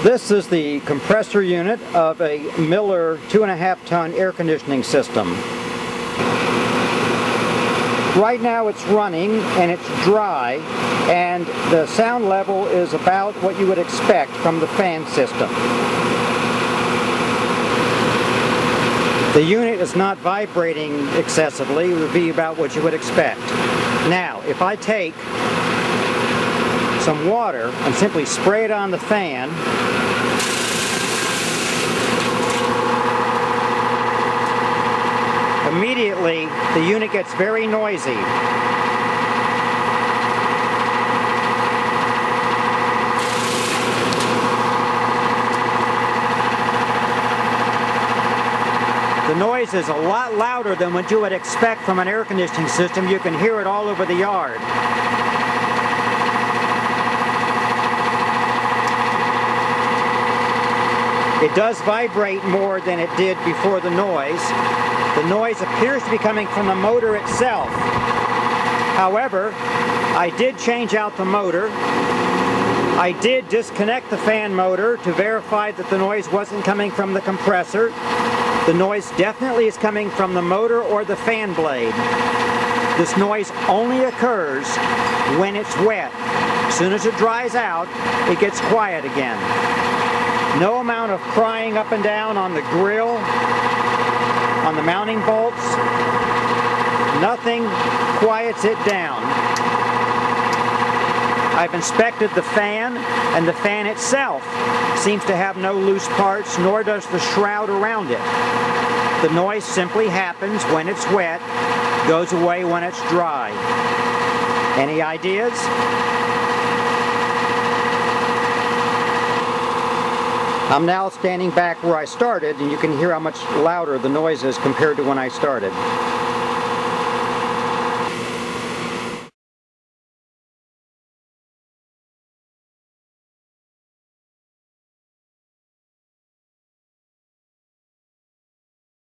This is the compressor unit of a Miller 2.5-ton air conditioning system. Right now it's running and it's dry, and the sound level is about what you would expect from the fan system. The unit is not vibrating excessively. It would be about what you would expect. Now, if I take some water and simply spray it on the fan, immediately the unit gets very noisy. The noise is a lot louder than what you would expect from an air conditioning system. You can hear it all over the yard. It does vibrate more than it did before the noise. The noise appears to be coming from the motor itself. However, I did change out the motor. I did disconnect the fan motor to verify that the noise wasn't coming from the compressor. The noise definitely is coming from the motor or the fan blade. This noise only occurs when it's wet. As soon as it dries out, it gets quiet again. No amount of crying up and down on the grill, on the mounting bolts, nothing quiets it down. I've inspected the fan, and the fan itself seems to have no loose parts, nor does the shroud around it. The noise simply happens when it's wet, goes away when it's dry. Any ideas? I'm now standing back where I started, and you can hear how much louder the noise is compared to when I started.